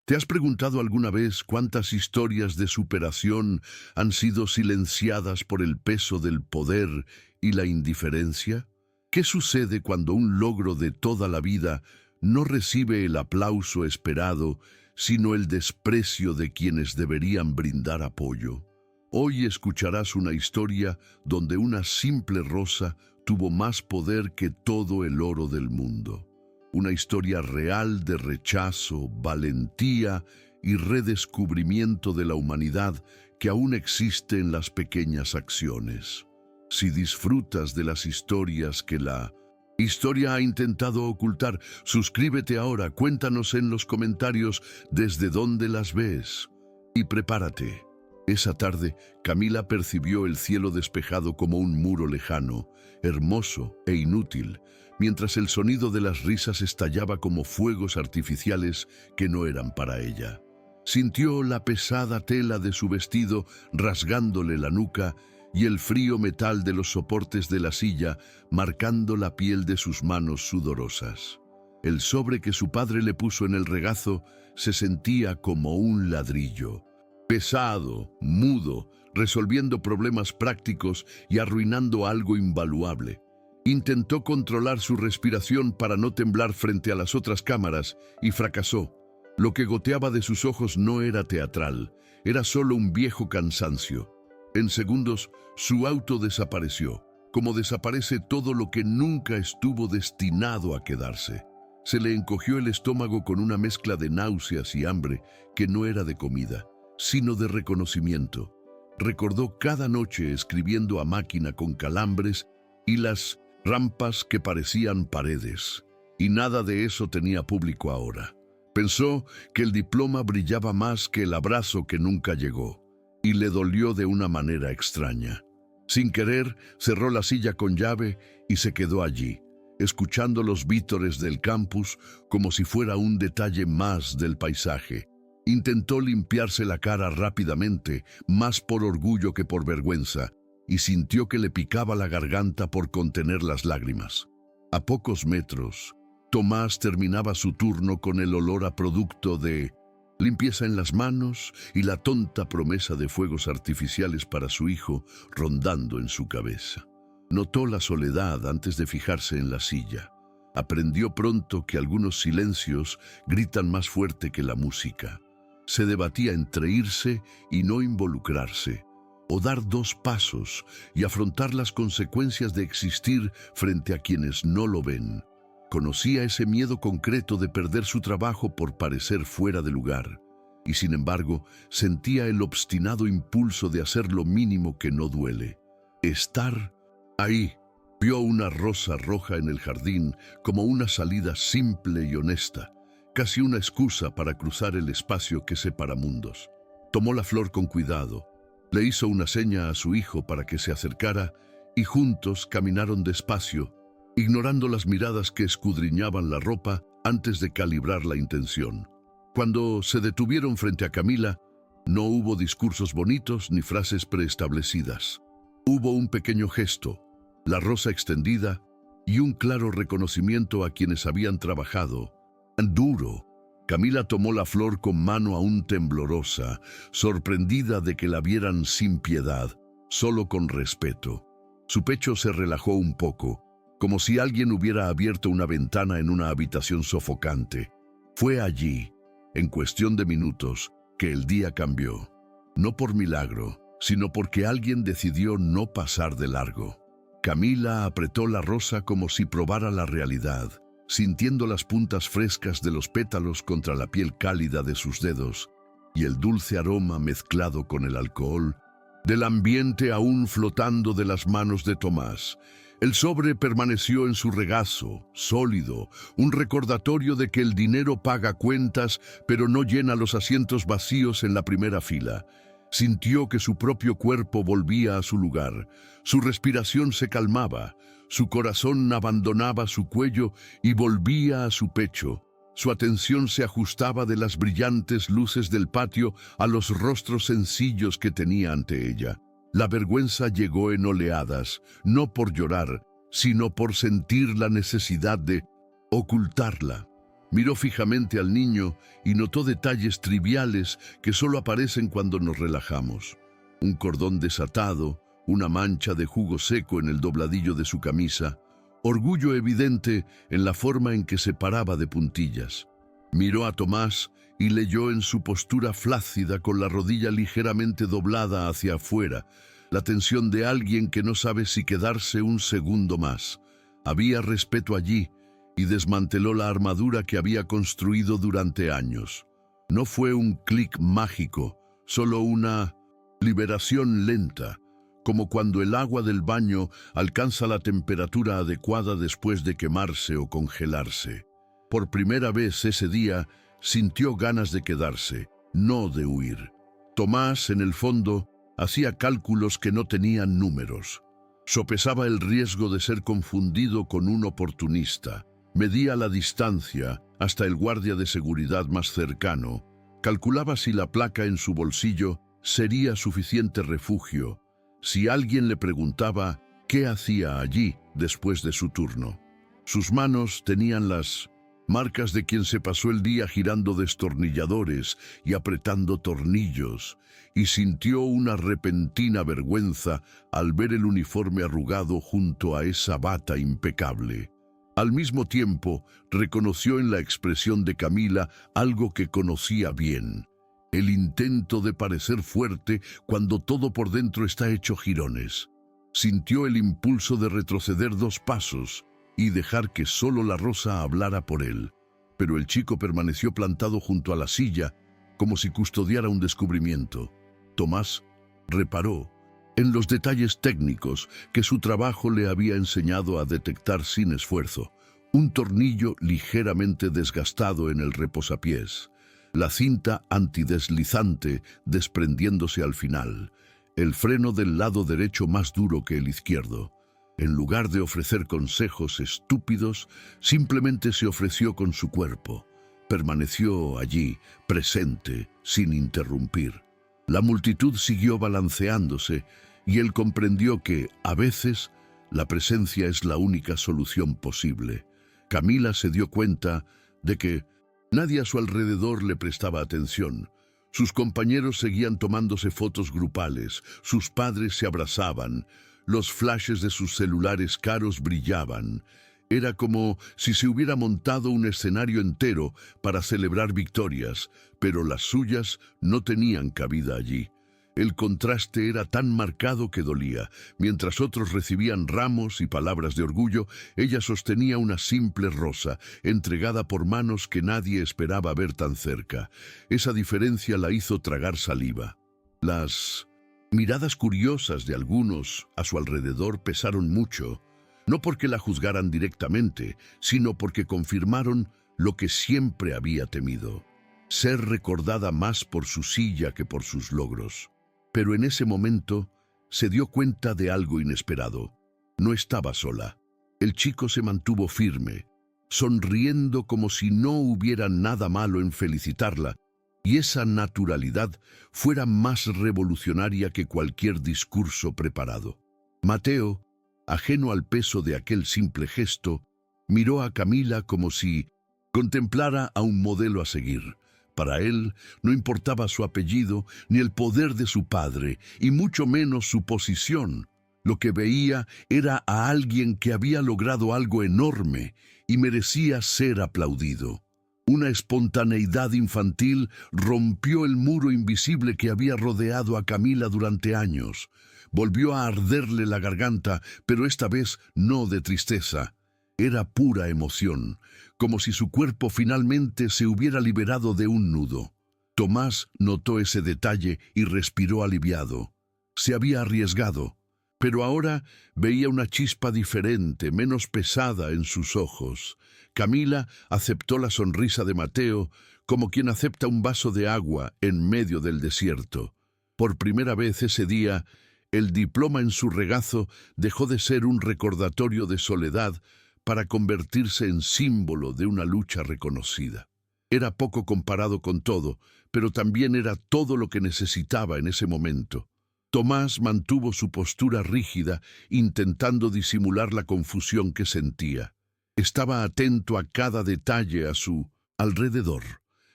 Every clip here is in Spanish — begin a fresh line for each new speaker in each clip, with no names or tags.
¿Te has preguntado alguna vez cuántas historias de superación han sido silenciadas por el peso del poder y la indiferencia? ¿Qué sucede cuando un logro de toda la vida no recibe el aplauso esperado, sino el desprecio de quienes deberían brindar apoyo? Hoy escucharás una historia donde una simple rosa tuvo más poder que todo el oro del mundo. Una historia real de rechazo, valentía y redescubrimiento de la humanidad que aún existe en las pequeñas acciones. Si disfrutas de las historias que la historia ha intentado ocultar, suscríbete ahora, cuéntanos en los comentarios desde dónde las ves. Y prepárate. Esa tarde, Camila percibió el cielo despejado como un muro lejano, hermoso e inútil, mientras el sonido de las risas estallaba como fuegos artificiales que no eran para ella. Sintió la pesada tela de su vestido rasgándole la nuca y el frío metal de los soportes de la silla marcando la piel de sus manos sudorosas. El sobre que su padre le puso en el regazo se sentía como un ladrillo, pesado, mudo, resolviendo problemas prácticos y arruinando algo invaluable. Intentó controlar su respiración para no temblar frente a las otras cámaras y fracasó. Lo que goteaba de sus ojos no era teatral, era solo un viejo cansancio. En segundos, su auto desapareció, como desaparece todo lo que nunca estuvo destinado a quedarse. Se le encogió el estómago con una mezcla de náuseas y hambre que no era de comida, sino de reconocimiento. Recordó cada noche escribiendo a máquina con calambres y las rampas que parecían paredes, y nada de eso tenía público ahora. Pensó que el diploma brillaba más que el abrazo que nunca llegó, y le dolió de una manera extraña. Sin querer, cerró la silla con llave y se quedó allí, escuchando los vítores del campus como si fuera un detalle más del paisaje. Intentó limpiarse la cara rápidamente, más por orgullo que por vergüenza, y sintió que le picaba la garganta por contener las lágrimas. A pocos metros, Tomás terminaba su turno con el olor a producto de limpieza en las manos y la tonta promesa de fuegos artificiales para su hijo rondando en su cabeza. Notó la soledad antes de fijarse en la silla. Aprendió pronto que algunos silencios gritan más fuerte que la música. Se debatía entre irse y no involucrarse, o dar dos pasos y afrontar las consecuencias de existir frente a quienes no lo ven. Conocía ese miedo concreto de perder su trabajo por parecer fuera de lugar, y sin embargo sentía el obstinado impulso de hacer lo mínimo que no duele. Estar ahí. Vio una rosa roja en el jardín como una salida simple y honesta, casi una excusa para cruzar el espacio que separa mundos. Tomó la flor con cuidado. Le hizo una seña a su hijo para que se acercara y juntos caminaron despacio, ignorando las miradas que escudriñaban la ropa antes de calibrar la intención. Cuando se detuvieron frente a Camila, no hubo discursos bonitos ni frases preestablecidas. Hubo un pequeño gesto, la rosa extendida y un claro reconocimiento a quienes habían trabajado. Duro. Camila tomó la flor con mano aún temblorosa, sorprendida de que la vieran sin piedad, solo con respeto. Su pecho se relajó un poco, como si alguien hubiera abierto una ventana en una habitación sofocante. Fue allí, en cuestión de minutos, que el día cambió. No por milagro, sino porque alguien decidió no pasar de largo. Camila apretó la rosa como si probara la realidad, sintiendo las puntas frescas de los pétalos contra la piel cálida de sus dedos y el dulce aroma mezclado con el alcohol del ambiente aún flotando de las manos de Tomás. El sobre permaneció en su regazo, sólido, un recordatorio de que el dinero paga cuentas, pero no llena los asientos vacíos en la primera fila. Sintió que su propio cuerpo volvía a su lugar, su respiración se calmaba, su corazón abandonaba su cuello y volvía a su pecho. Su atención se ajustaba de las brillantes luces del patio a los rostros sencillos que tenía ante ella. La vergüenza llegó en oleadas, no por llorar, sino por sentir la necesidad de ocultarla. Miró fijamente al niño y notó detalles triviales que solo aparecen cuando nos relajamos. Un cordón desatado, una mancha de jugo seco en el dobladillo de su camisa, orgullo evidente en la forma en que se paraba de puntillas. Miró a Tomás y leyó en su postura flácida con la rodilla ligeramente doblada hacia afuera, la tensión de alguien que no sabe si quedarse un segundo más. Había respeto allí y desmanteló la armadura que había construido durante años. No fue un clic mágico, solo una liberación lenta, como cuando el agua del baño alcanza la temperatura adecuada después de quemarse o congelarse. Por primera vez ese día sintió ganas de quedarse, no de huir. Tomás, en el fondo, hacía cálculos que no tenían números. Sopesaba el riesgo de ser confundido con un oportunista. Medía la distancia hasta el guardia de seguridad más cercano. Calculaba si la placa en su bolsillo sería suficiente refugio, si alguien le preguntaba qué hacía allí después de su turno. Sus manos tenían las marcas de quien se pasó el día girando destornilladores y apretando tornillos, y sintió una repentina vergüenza al ver el uniforme arrugado junto a esa bata impecable. Al mismo tiempo, reconoció en la expresión de Camila algo que conocía bien: el intento de parecer fuerte cuando todo por dentro está hecho jirones. Sintió el impulso de retroceder 2 pasos y dejar que solo la rosa hablara por él. Pero el chico permaneció plantado junto a la silla, como si custodiara un descubrimiento. Tomás reparó en los detalles técnicos que su trabajo le había enseñado a detectar sin esfuerzo: un tornillo ligeramente desgastado en el reposapiés, la cinta antideslizante desprendiéndose al final, el freno del lado derecho más duro que el izquierdo. En lugar de ofrecer consejos estúpidos, simplemente se ofreció con su cuerpo. Permaneció allí, presente, sin interrumpir. La multitud siguió balanceándose y él comprendió que, a veces, la presencia es la única solución posible. Camila se dio cuenta de que nadie a su alrededor le prestaba atención. Sus compañeros seguían tomándose fotos grupales, sus padres se abrazaban, los flashes de sus celulares caros brillaban. Era como si se hubiera montado un escenario entero para celebrar victorias, pero las suyas no tenían cabida allí. El contraste era tan marcado que dolía. Mientras otros recibían ramos y palabras de orgullo, ella sostenía una simple rosa, entregada por manos que nadie esperaba ver tan cerca. Esa diferencia la hizo tragar saliva. Las miradas curiosas de algunos a su alrededor pesaron mucho, no porque la juzgaran directamente, sino porque confirmaron lo que siempre había temido: ser recordada más por su silla que por sus logros. Pero en ese momento se dio cuenta de algo inesperado. No estaba sola. El chico se mantuvo firme, sonriendo como si no hubiera nada malo en felicitarla, y esa naturalidad fuera más revolucionaria que cualquier discurso preparado. Mateo, ajeno al peso de aquel simple gesto, miró a Camila como si contemplara a un modelo a seguir. Para él no importaba su apellido ni el poder de su padre, y mucho menos su posición. Lo que veía era a alguien que había logrado algo enorme y merecía ser aplaudido. Una espontaneidad infantil rompió el muro invisible que había rodeado a Camila durante años. Volvió a arderle la garganta, pero esta vez no de tristeza. Era pura emoción, como si su cuerpo finalmente se hubiera liberado de un nudo. Tomás notó ese detalle y respiró aliviado. Se había arriesgado, pero ahora veía una chispa diferente, menos pesada en sus ojos. Camila aceptó la sonrisa de Mateo como quien acepta un vaso de agua en medio del desierto. Por primera vez ese día, el diploma en su regazo dejó de ser un recordatorio de soledad para convertirse en símbolo de una lucha reconocida. Era poco comparado con todo, pero también era todo lo que necesitaba en ese momento. Tomás mantuvo su postura rígida, intentando disimular la confusión que sentía. Estaba atento a cada detalle a su Alrededor,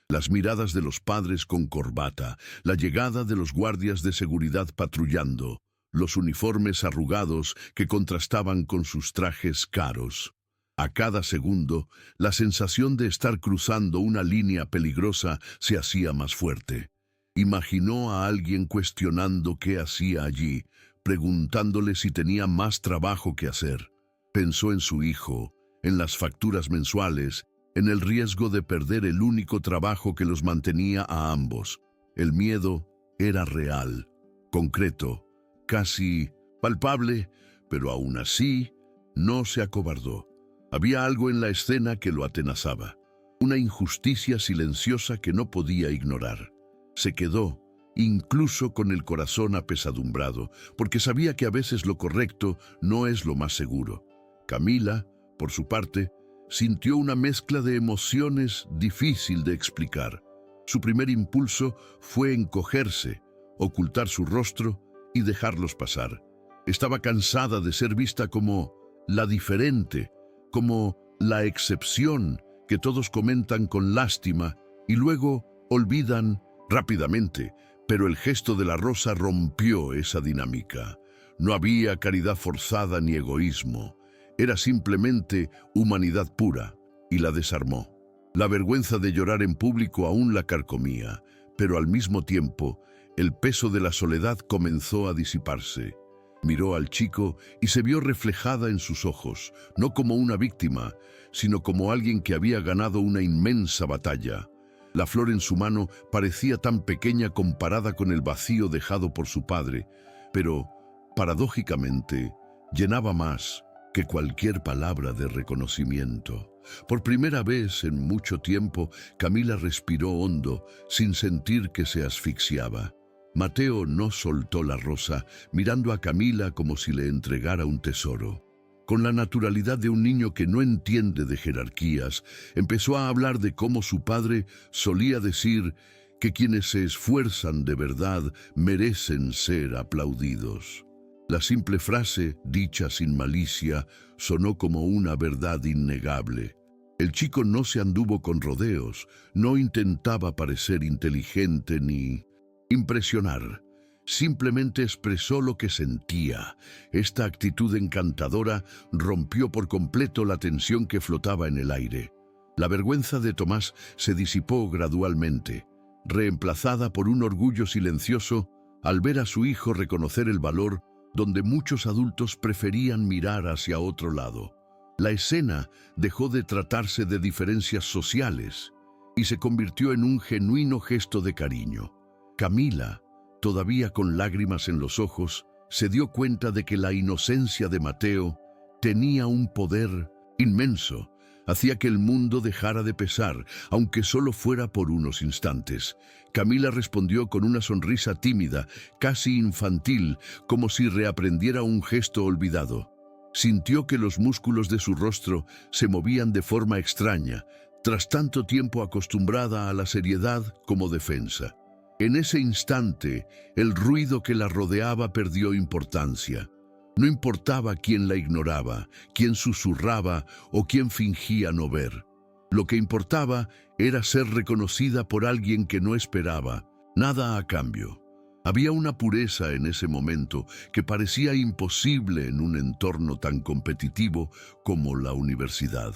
las miradas de los padres con corbata, la llegada de los guardias de seguridad patrullando, los uniformes arrugados que contrastaban con sus trajes caros. A cada segundo, la sensación de estar cruzando una línea peligrosa se hacía más fuerte. Imaginó a alguien cuestionando qué hacía allí, preguntándole si tenía más trabajo que hacer. Pensó en su hijo, en las facturas mensuales, en el riesgo de perder el único trabajo que los mantenía a ambos. El miedo era real, concreto, casi palpable, pero aún así no se acobardó. Había algo en la escena que lo atenazaba, una injusticia silenciosa que no podía ignorar. Se quedó, incluso con el corazón apesadumbrado, porque sabía que a veces lo correcto no es lo más seguro. Camila, por su parte, sintió una mezcla de emociones difícil de explicar. Su primer impulso fue encogerse, ocultar su rostro y dejarlos pasar. Estaba cansada de ser vista como la diferente, como la excepción que todos comentan con lástima y luego olvidan rápidamente, pero el gesto de la rosa rompió esa dinámica. No había caridad forzada ni egoísmo. Era simplemente humanidad pura, y la desarmó. La vergüenza de llorar en público aún la carcomía, pero al mismo tiempo, el peso de la soledad comenzó a disiparse. Miró al chico y se vio reflejada en sus ojos, no como una víctima, sino como alguien que había ganado una inmensa batalla. La flor en su mano parecía tan pequeña comparada con el vacío dejado por su padre, pero, paradójicamente, llenaba más que cualquier palabra de reconocimiento. Por primera vez en mucho tiempo, Camila respiró hondo, sin sentir que se asfixiaba. Mateo no soltó la rosa, mirando a Camila como si le entregara un tesoro. Con la naturalidad de un niño que no entiende de jerarquías, empezó a hablar de cómo su padre solía decir que quienes se esfuerzan de verdad merecen ser aplaudidos. La simple frase, dicha sin malicia, sonó como una verdad innegable. El chico no se anduvo con rodeos, no intentaba parecer inteligente ni impresionar. Simplemente expresó lo que sentía. Esta actitud encantadora rompió por completo la tensión que flotaba en el aire. La vergüenza de Tomás se disipó gradualmente, reemplazada por un orgullo silencioso al ver a su hijo reconocer el valor donde muchos adultos preferían mirar hacia otro lado. La escena dejó de tratarse de diferencias sociales y se convirtió en un genuino gesto de cariño. Camila, todavía con lágrimas en los ojos, se dio cuenta de que la inocencia de Mateo tenía un poder inmenso. Hacía que el mundo dejara de pesar, aunque solo fuera por unos instantes. Camila respondió con una sonrisa tímida, casi infantil, como si reaprendiera un gesto olvidado. Sintió que los músculos de su rostro se movían de forma extraña, tras tanto tiempo acostumbrada a la seriedad como defensa. En ese instante, el ruido que la rodeaba perdió importancia. No importaba quién la ignoraba, quién susurraba o quién fingía no ver. Lo que importaba era ser reconocida por alguien que no esperaba nada a cambio. Había una pureza en ese momento que parecía imposible en un entorno tan competitivo como la universidad.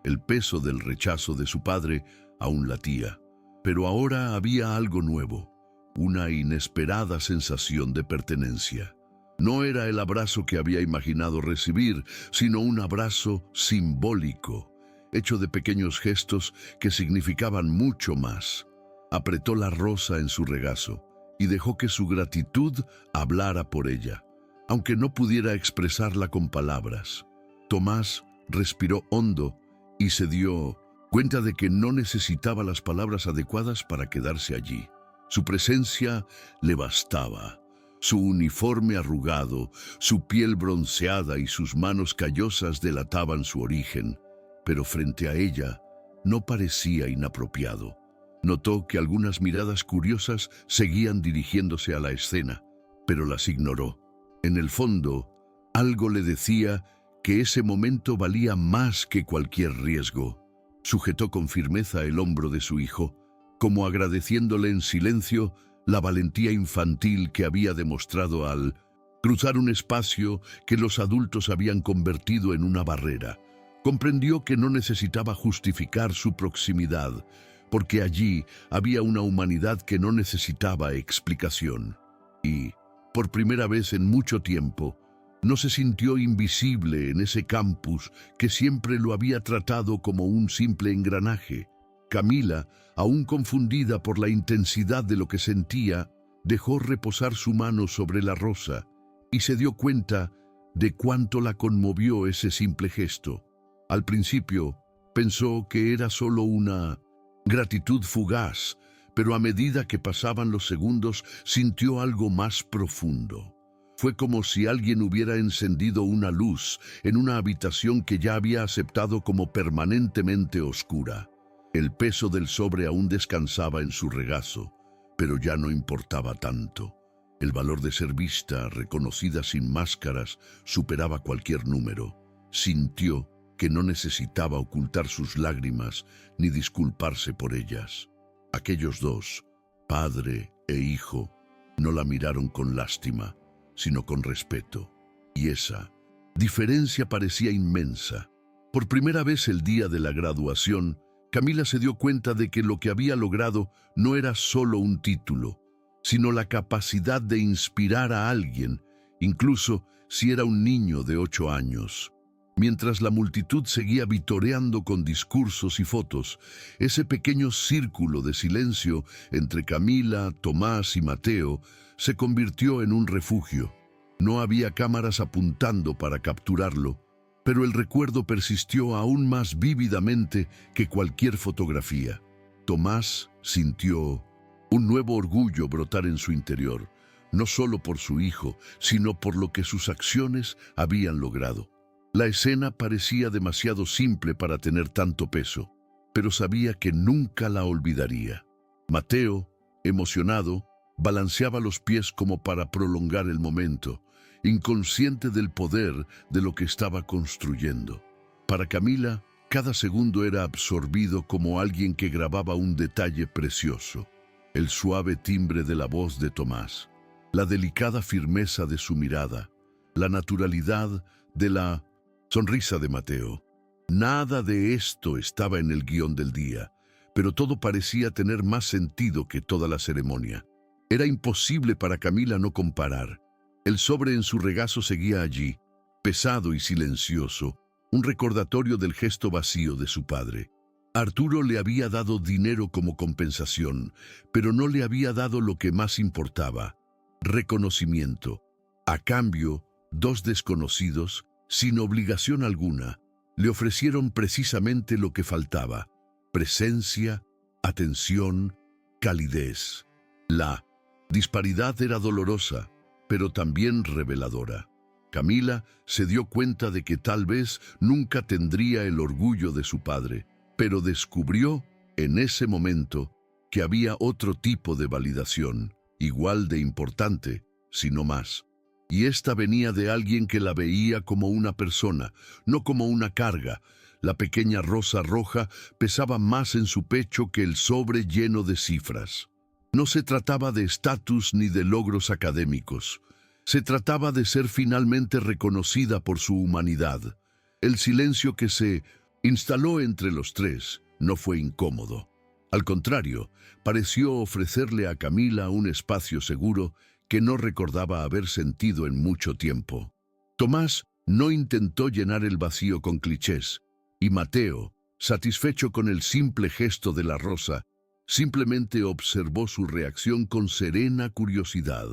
El peso del rechazo de su padre aún latía, pero ahora había algo nuevo, una inesperada sensación de pertenencia. No era el abrazo que había imaginado recibir, sino un abrazo simbólico, hecho de pequeños gestos que significaban mucho más. Apretó la rosa en su regazo y dejó que su gratitud hablara por ella, aunque no pudiera expresarla con palabras. Tomás respiró hondo y se dio cuenta de que no necesitaba las palabras adecuadas para quedarse allí. Su presencia le bastaba. Su uniforme arrugado, su piel bronceada y sus manos callosas delataban su origen, pero frente a ella no parecía inapropiado. Notó que algunas miradas curiosas seguían dirigiéndose a la escena, pero las ignoró. En el fondo, algo le decía que ese momento valía más que cualquier riesgo. Sujetó con firmeza el hombro de su hijo, como agradeciéndole en silencio la valentía infantil que había demostrado al cruzar un espacio que los adultos habían convertido en una barrera. Comprendió que no necesitaba justificar su proximidad, porque allí había una humanidad que no necesitaba explicación. Y, por primera vez en mucho tiempo, no se sintió invisible en ese campus que siempre lo había tratado como un simple engranaje. Camila, aún confundida por la intensidad de lo que sentía, dejó reposar su mano sobre la rosa y se dio cuenta de cuánto la conmovió ese simple gesto. Al principio, pensó que era solo una gratitud fugaz, pero a medida que pasaban los segundos, sintió algo más profundo. Fue como si alguien hubiera encendido una luz en una habitación que ya había aceptado como permanentemente oscura. El peso del sobre aún descansaba en su regazo, pero ya no importaba tanto. El valor de ser vista, reconocida sin máscaras, superaba cualquier número. Sintió que no necesitaba ocultar sus lágrimas ni disculparse por ellas. Aquellos dos, padre e hijo, no la miraron con lástima, sino con respeto. Y esa diferencia parecía inmensa. Por primera vez el día de la graduación, Camila se dio cuenta de que lo que había logrado no era solo un título, sino la capacidad de inspirar a alguien, incluso si era un niño de 8 años. Mientras la multitud seguía vitoreando con discursos y fotos, ese pequeño círculo de silencio entre Camila, Tomás y Mateo se convirtió en un refugio. No había cámaras apuntando para capturarlo, pero el recuerdo persistió aún más vívidamente que cualquier fotografía. Tomás sintió un nuevo orgullo brotar en su interior, no solo por su hijo, sino por lo que sus acciones habían logrado. La escena parecía demasiado simple para tener tanto peso, pero sabía que nunca la olvidaría. Mateo, emocionado, balanceaba los pies como para prolongar el momento, inconsciente del poder de lo que estaba construyendo. Para Camila, cada segundo era absorbido como alguien que grababa un detalle precioso. El suave timbre de la voz de Tomás, la delicada firmeza de su mirada, la naturalidad de la sonrisa de Mateo. Nada de esto estaba en el guión del día, pero todo parecía tener más sentido que toda la ceremonia. Era imposible para Camila no comparar. El sobre en su regazo seguía allí, pesado y silencioso, un recordatorio del gesto vacío de su padre. Arturo le había dado dinero como compensación, pero no le había dado lo que más importaba: reconocimiento. A cambio, dos desconocidos, sin obligación alguna, le ofrecieron precisamente lo que faltaba: presencia, atención, calidez. La disparidad era dolorosa, pero también reveladora. Camila se dio cuenta de que tal vez nunca tendría el orgullo de su padre, pero descubrió en ese momento que había otro tipo de validación, igual de importante, si no más. Y esta venía de alguien que la veía como una persona, no como una carga. La pequeña rosa roja pesaba más en su pecho que el sobre lleno de cifras. No se trataba de estatus ni de logros académicos. Se trataba de ser finalmente reconocida por su humanidad. El silencio que se instaló entre los tres no fue incómodo. Al contrario, pareció ofrecerle a Camila un espacio seguro que no recordaba haber sentido en mucho tiempo. Tomás no intentó llenar el vacío con clichés, y Mateo, satisfecho con el simple gesto de la rosa, simplemente observó su reacción con serena curiosidad.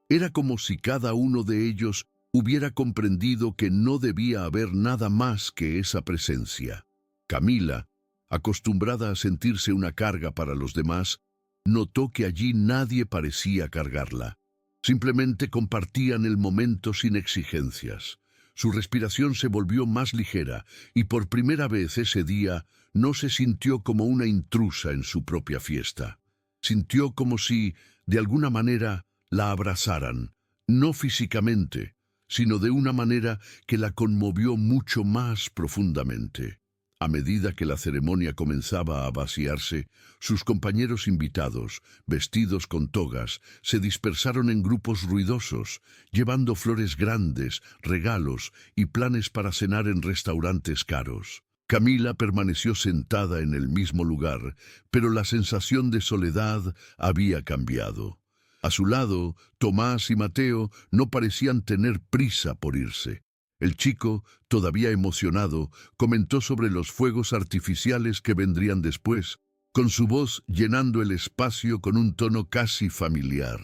Era como si cada uno de ellos hubiera comprendido que no debía haber nada más que esa presencia. Camila, acostumbrada a sentirse una carga para los demás, notó que allí nadie parecía cargarla. Simplemente compartían el momento sin exigencias. Su respiración se volvió más ligera y por primera vez ese día no se sintió como una intrusa en su propia fiesta. Sintió como si, de alguna manera, la abrazaran, no físicamente, sino de una manera que la conmovió mucho más profundamente. A medida que la ceremonia comenzaba a vaciarse, sus compañeros invitados, vestidos con togas, se dispersaron en grupos ruidosos, llevando flores grandes, regalos y planes para cenar en restaurantes caros. Camila permaneció sentada en el mismo lugar, pero la sensación de soledad había cambiado. A su lado, Tomás y Mateo no parecían tener prisa por irse. El chico, todavía emocionado, comentó sobre los fuegos artificiales que vendrían después, con su voz llenando el espacio con un tono casi familiar.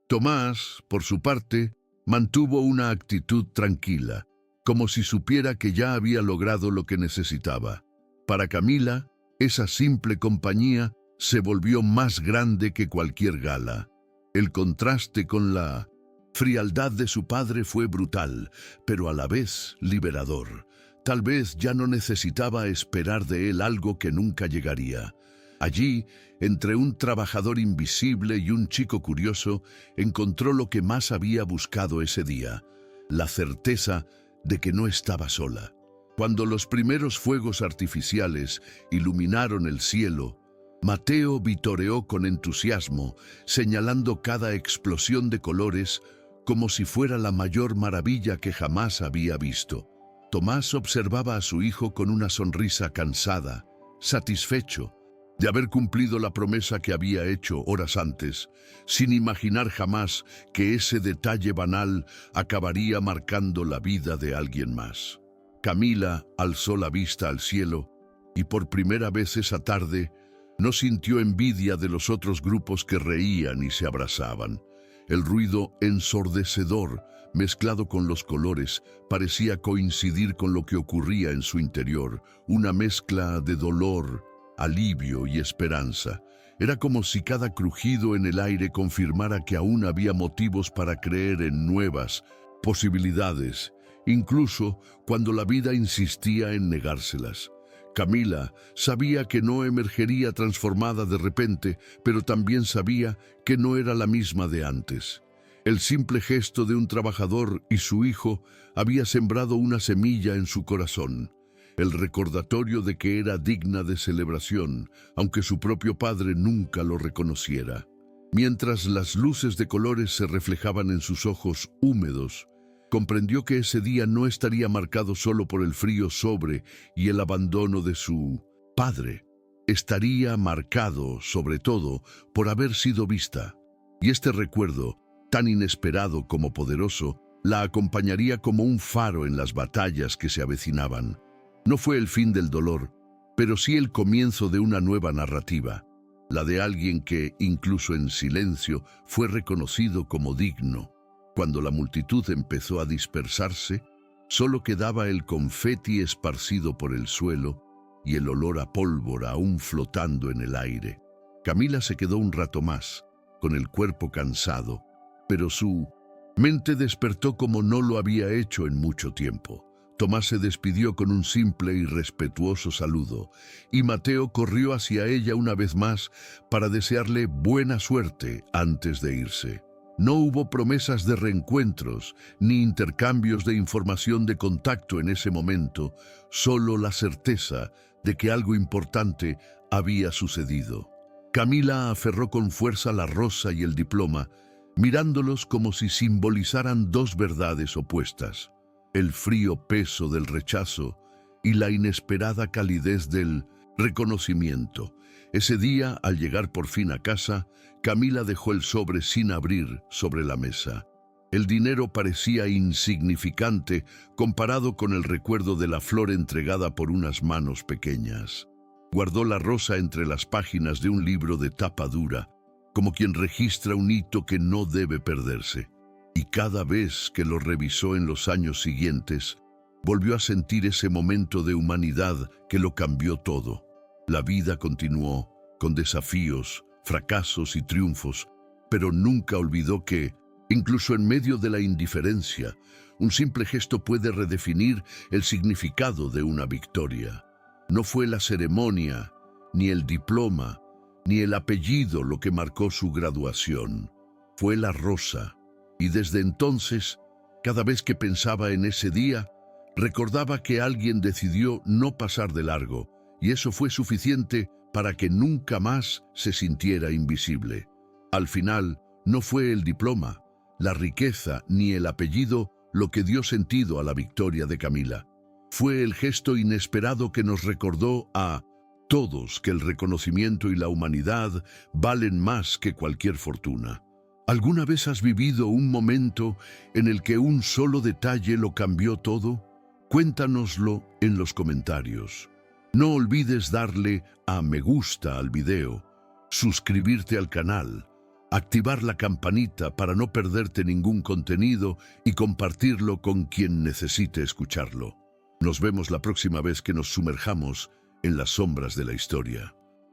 Tomás, por su parte, mantuvo una actitud tranquila, como si supiera que ya había logrado lo que necesitaba. Para Camila, esa simple compañía se volvió más grande que cualquier gala. El contraste con la frialdad de su padre fue brutal, pero a la vez liberador. Tal vez ya no necesitaba esperar de él algo que nunca llegaría. Allí, entre un trabajador invisible y un chico curioso, encontró lo que más había buscado ese día: la certeza de que no estaba sola. Cuando los primeros fuegos artificiales iluminaron el cielo, Mateo vitoreó con entusiasmo, señalando cada explosión de colores como si fuera la mayor maravilla que jamás había visto. Tomás observaba a su hijo con una sonrisa cansada, satisfecho de haber cumplido la promesa que había hecho horas antes, sin imaginar jamás que ese detalle banal acabaría marcando la vida de alguien más. Camila alzó la vista al cielo y por primera vez esa tarde no sintió envidia de los otros grupos que reían y se abrazaban. El ruido ensordecedor, mezclado con los colores, parecía coincidir con lo que ocurría en su interior, una mezcla de dolor, alivio y esperanza. Era como si cada crujido en el aire confirmara que aún había motivos para creer en nuevas posibilidades, incluso cuando la vida insistía en negárselas. Camila sabía que no emergería transformada de repente, pero también sabía que no era la misma de antes. El simple gesto de un trabajador y su hijo había sembrado una semilla en su corazón, el recordatorio de que era digna de celebración, aunque su propio padre nunca lo reconociera. Mientras las luces de colores se reflejaban en sus ojos húmedos, comprendió que ese día no estaría marcado solo por el frío sobre y el abandono de su padre. Estaría marcado, sobre todo, por haber sido vista. Y este recuerdo, tan inesperado como poderoso, la acompañaría como un faro en las batallas que se avecinaban. No fue el fin del dolor, pero sí el comienzo de una nueva narrativa, la de alguien que, incluso en silencio, fue reconocido como digno. Cuando la multitud empezó a dispersarse, solo quedaba el confeti esparcido por el suelo y el olor a pólvora aún flotando en el aire. Camila se quedó un rato más, con el cuerpo cansado, pero su mente despertó como no lo había hecho en mucho tiempo. Tomás se despidió con un simple y respetuoso saludo, y Mateo corrió hacia ella una vez más para desearle buena suerte antes de irse. No hubo promesas de reencuentros, ni intercambios de información de contacto en ese momento, solo la certeza de que algo importante había sucedido. Camila aferró con fuerza la rosa y el diploma, mirándolos como si simbolizaran dos verdades opuestas: el frío peso del rechazo y la inesperada calidez del reconocimiento. Ese día, al llegar por fin a casa, Camila dejó el sobre sin abrir sobre la mesa. El dinero parecía insignificante comparado con el recuerdo de la flor entregada por unas manos pequeñas. Guardó la rosa entre las páginas de un libro de tapa dura, como quien registra un hito que no debe perderse. Y cada vez que lo revisó en los años siguientes, volvió a sentir ese momento de humanidad que lo cambió todo. La vida continuó, con desafíos, fracasos y triunfos, pero nunca olvidó que, incluso en medio de la indiferencia, un simple gesto puede redefinir el significado de una victoria. No fue la ceremonia, ni el diploma, ni el apellido lo que marcó su graduación. Fue la rosa. Y desde entonces, cada vez que pensaba en ese día, Recordaba que alguien decidió no pasar de largo, y eso fue suficiente para que nunca más se sintiera invisible. Al final, no fue el diploma, la riqueza ni el apellido lo que dio sentido a la victoria de Camila. Fue el gesto inesperado que nos recordó a todos que el reconocimiento y la humanidad valen más que cualquier fortuna. ¿Alguna vez has vivido un momento en el que un solo detalle lo cambió todo? Cuéntanoslo en los comentarios. No olvides darle a me gusta al video, suscribirte al canal, activar la campanita para no perderte ningún contenido y compartirlo con quien necesite escucharlo. Nos vemos la próxima vez que nos sumerjamos en las sombras de la historia.